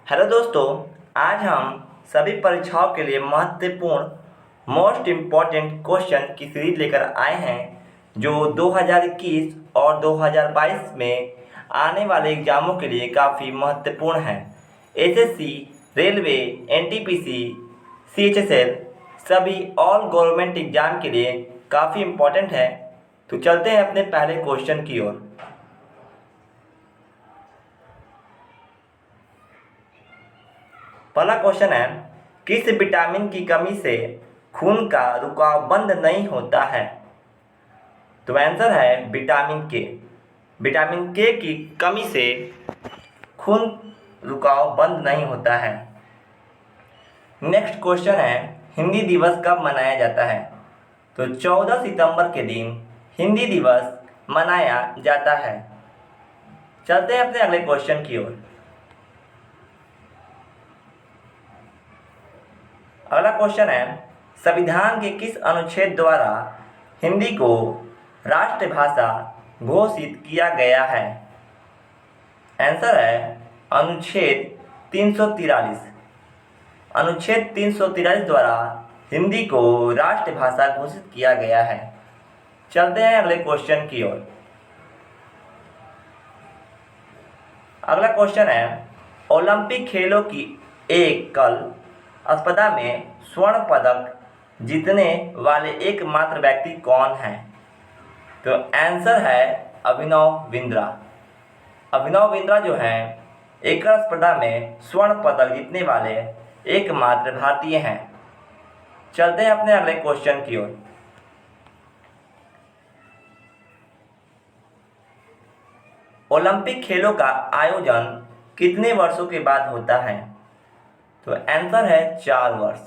Hello दोस्तों, आज हम सभी परीक्षाओं के लिए महत्वपूर्ण मोस्ट इम्पॉर्टेंट क्वेश्चन की सीरीज लेकर आए हैं जो 2021 और 2022 में आने वाले एग्जामों के लिए काफ़ी महत्वपूर्ण हैं। एसएससी, रेलवे, एनटीपीसी, सीएचएसएल सभी ऑल गवर्नमेंट एग्जाम के लिए काफ़ी इम्पॉर्टेंट है। तो चलते हैं अपने पहले क्वेश्चन की ओर। पहला क्वेश्चन है, किस विटामिन की कमी से खून का रुकाव बंद नहीं होता है? तो आंसर है विटामिन के। विटामिन के की कमी से खून रुकाव बंद नहीं होता है। नेक्स्ट क्वेश्चन है, हिंदी दिवस कब मनाया जाता है? तो 14 सितंबर के दिन हिंदी दिवस मनाया जाता है। चलते हैं अपने अगले क्वेश्चन की ओर। अगला क्वेश्चन है, संविधान के किस अनुच्छेद द्वारा हिंदी को राष्ट्रभाषा घोषित किया गया है? आंसर है अनुच्छेद 343। अनुच्छेद 343 द्वारा हिंदी को राष्ट्रभाषा घोषित किया गया है। चलते हैं अगले क्वेश्चन की ओर। अगला क्वेश्चन है, ओलंपिक खेलों की एकल स्पर्धा में स्वर्ण पदक जीतने वाले एकमात्र व्यक्ति कौन हैं? तो आंसर है अभिनव बिंद्रा। अभिनव बिंद्रा जो हैं एकल स्पर्धा में स्वर्ण पदक जीतने वाले एकमात्र भारतीय हैं। चलते हैं अपने अगले क्वेश्चन की ओर। ओलंपिक खेलों का आयोजन कितने वर्षों के बाद होता है? तो आंसर है 4 वर्ष।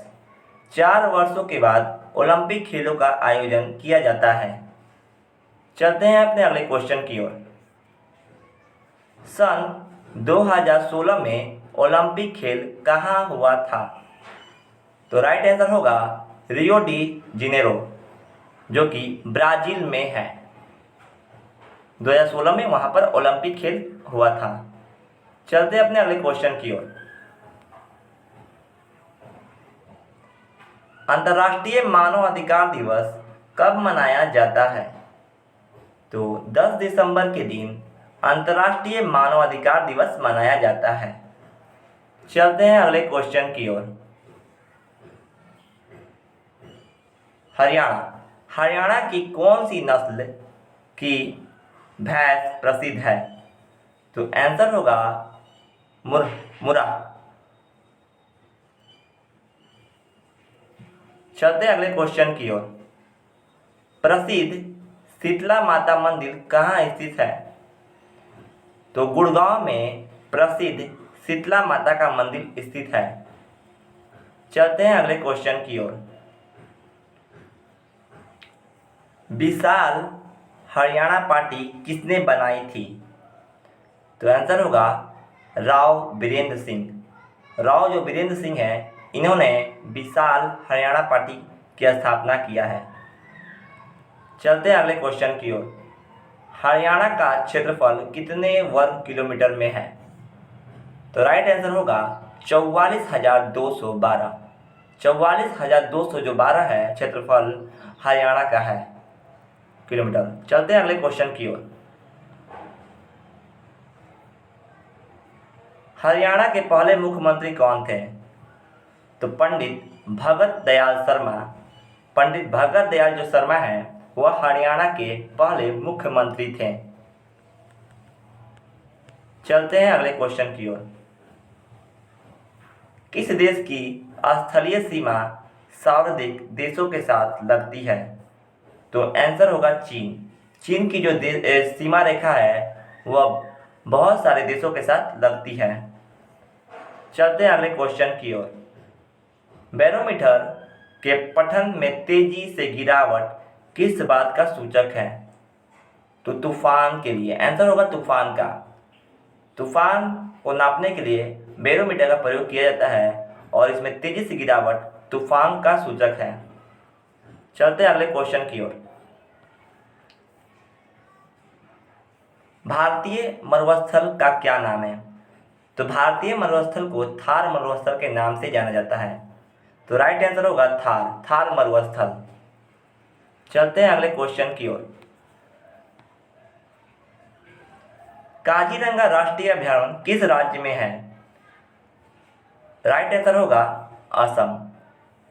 4 वर्षों के बाद ओलंपिक खेलों का आयोजन किया जाता है। चलते हैं अपने अगले क्वेश्चन की ओर। सन 2016 में ओलंपिक खेल कहाँ हुआ था? तो राइट आंसर होगा रियो डी जेनेरो, जो कि ब्राज़ील में है। 2016 में वहाँ पर ओलंपिक खेल हुआ था। चलते हैं अपने अगले क्वेश्चन की ओर। अंतर्राष्ट्रीय मानव अधिकार दिवस कब मनाया जाता है? तो 10 दिसंबर के दिन अंतर्राष्ट्रीय मानव अधिकार दिवस मनाया जाता है। चलते हैं अगले क्वेश्चन की ओर। हरियाणा की कौन सी नस्ल की भैंस प्रसिद्ध है? तो आंसर होगा मुर्रा। चलते हैं अगले क्वेश्चन की ओर। प्रसिद्ध शीतला माता मंदिर कहाँ स्थित है? तो गुड़गांव में प्रसिद्ध शीतला माता का मंदिर स्थित है। चलते हैं अगले क्वेश्चन की ओर। विशाल हरियाणा पार्टी किसने बनाई थी? तो आंसर होगा राव बीरेंद्र सिंह। राव जो बीरेंद्र सिंह हैं, इन्होंने विशाल हरियाणा पार्टी की स्थापना किया है। चलते हैं अगले क्वेश्चन की ओर। हरियाणा का क्षेत्रफल कितने वर्ग किलोमीटर में है? तो राइट आंसर होगा 44,212। 44,200 जो 12 है क्षेत्रफल हरियाणा का है किलोमीटर। चलते हैं अगले क्वेश्चन की ओर। हरियाणा के पहले मुख्यमंत्री कौन थे? तो पंडित भगत दयाल शर्मा। पंडित भगत दयाल जो शर्मा हैं वह हरियाणा के पहले मुख्यमंत्री थे। चलते हैं अगले क्वेश्चन की ओर। किस देश की स्थलीय सीमा सार्वधिक देशों के साथ लगती है? तो आंसर होगा चीन। चीन की जो सीमा रेखा है वह बहुत सारे देशों के साथ लगती है। चलते हैं अगले क्वेश्चन की ओर। बैरोमीटर के पठन में तेजी से गिरावट किस बात का सूचक है? तो तूफान के लिए आंसर होगा तूफान का। तूफान को नापने के लिए बैरोमीटर का प्रयोग किया जाता है और इसमें तेजी से गिरावट तूफान का सूचक है। चलते हैं अगले क्वेश्चन की ओर। भारतीय मरुस्थल का क्या नाम है? तो भारतीय मरुस्थल को थार मरुस्थल के नाम से जाना जाता है। तो राइट आंसर होगा थार मरुस्थल। चलते हैं अगले क्वेश्चन की ओर। काजीरंगा राष्ट्रीय अभयारण्य किस राज्य में है? राइट आंसर होगा असम।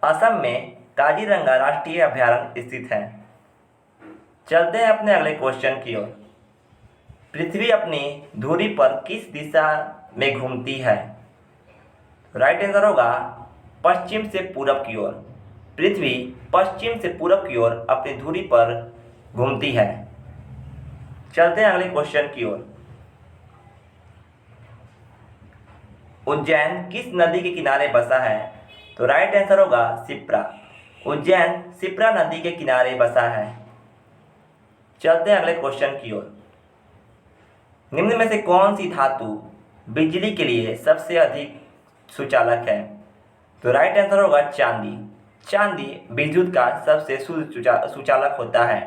असम में काजीरंगा राष्ट्रीय अभयारण्य स्थित है। चलते हैं अपने अगले क्वेश्चन की ओर। पृथ्वी अपनी धुरी पर किस दिशा में घूमती है? राइट आंसर होगा पश्चिम से पूरब की ओर। पृथ्वी पश्चिम से पूरब की ओर अपनी धुरी पर घूमती है। चलते हैं अगले क्वेश्चन की ओर। उज्जैन किस नदी के किनारे बसा है? तो राइट आंसर होगा शिप्रा। उज्जैन शिप्रा नदी के किनारे बसा है। चलते हैं अगले क्वेश्चन की ओर। निम्न में से कौन सी धातु बिजली के लिए सबसे अधिक सुचालक है? तो राइट आंसर होगा चांदी। चांदी विद्युत का सबसे शुद्ध सुचालक होता है।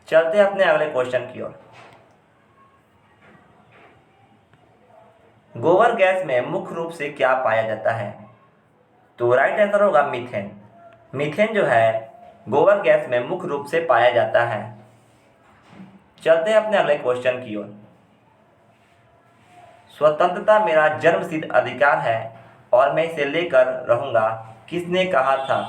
चलते हैं अपने अगले क्वेश्चन की ओर। गोबर गैस में मुख्य रूप से क्या पाया जाता है? तो राइट आंसर होगा मीथेन। मीथेन जो है गोबर गैस में मुख्य रूप से पाया जाता है। चलते हैं अपने अगले क्वेश्चन की ओर। स्वतंत्रता मेरा जन्मसिद्ध अधिकार है और मैं इसे लेकर रहूंगा, किसने कहा था?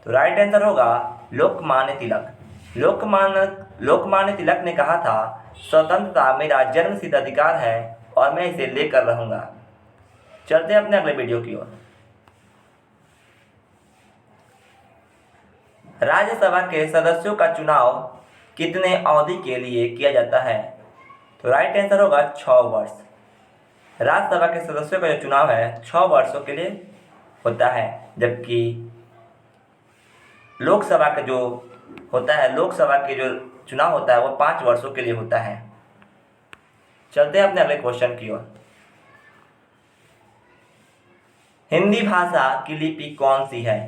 तो राइट आंसर होगा लोकमान्य तिलक। लोकमान्य तिलक ने कहा था स्वतंत्रता मेरा जन्मसिद्ध अधिकार है और मैं इसे लेकर रहूंगा। चलते हैं अपने अगले वीडियो की ओर। राज्यसभा के सदस्यों का चुनाव कितने अवधि के लिए किया जाता है? तो राइट आंसर होगा 6 वर्ष। राज्यसभा के सदस्यों का जो चुनाव है 6 वर्षों के लिए होता है, जबकि लोकसभा का जो होता है लोकसभा के जो चुनाव होता है वो 5 वर्षों के लिए होता है। चलते हैं अपने अगले क्वेश्चन की ओर। हिंदी भाषा की लिपि कौन सी है?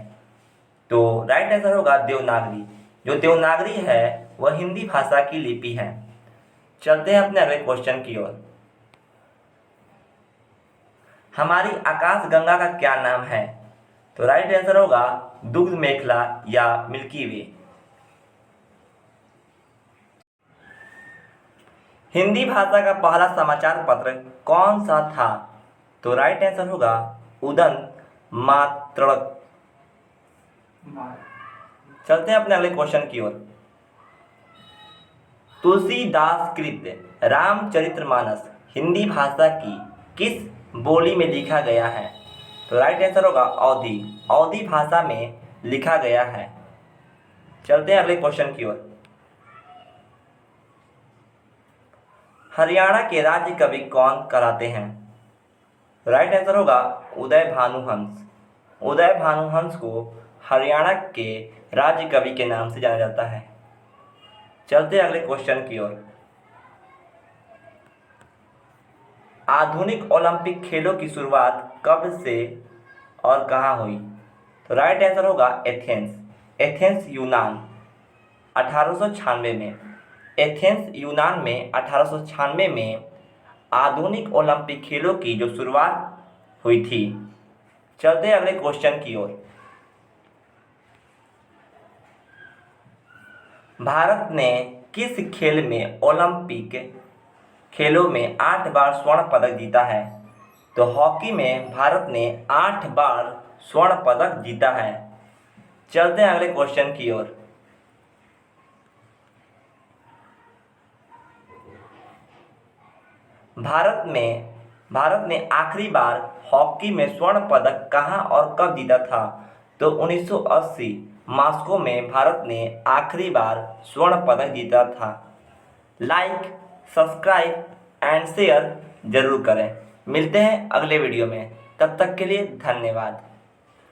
तो राइट आंसर होगा देवनागरी। जो देवनागरी है वह हिंदी भाषा की लिपि है। चलते हैं अपने अगले क्वेश्चन की ओर। हमारी आकाशगंगा का क्या नाम है? तो राइट आंसर होगा दुग्ध मेखला या मिल्की वे। हिंदी भाषा का पहला समाचार पत्र कौन सा था? तो राइट आंसर होगा उदन मातृक। चलते हैं अपने अगले क्वेश्चन की ओर। तुलसीदास कृत रामचरितमानस हिंदी भाषा की किस बोली में लिखा गया है? तो राइट आंसर होगा अवधी भाषा में लिखा गया है। चलते हैं अगले क्वेश्चन की ओर। हरियाणा के राज्य कवि कौन कहलाते हैं? राइट आंसर होगा उदय भानुहंस। उदय भानुहंस को हरियाणा के राज्य कवि के नाम से जाना जाता है। चलते अगले क्वेश्चन की ओर। आधुनिक ओलंपिक खेलों की शुरुआत कब से और कहाँ हुई? तो राइट आंसर होगा एथेंस यूनान 1896 में। एथेंस यूनान में 1896 में आधुनिक ओलंपिक खेलों की जो शुरुआत हुई थी। चलते अगले क्वेश्चन की ओर। भारत ने किस खेल में ओलंपिक खेलों में 8 बार स्वर्ण पदक जीता है? तो हॉकी में भारत ने 8 बार स्वर्ण पदक जीता है। चलते हैं अगले क्वेश्चन की ओर। भारत ने आखिरी बार हॉकी में स्वर्ण पदक कहां और कब जीता था? तो 1980 मॉस्को में भारत ने आखिरी बार स्वर्ण पदक जीता था। लाइक, सब्सक्राइब एंड शेयर जरूर करें। मिलते हैं अगले वीडियो में, तब तक के लिए धन्यवाद।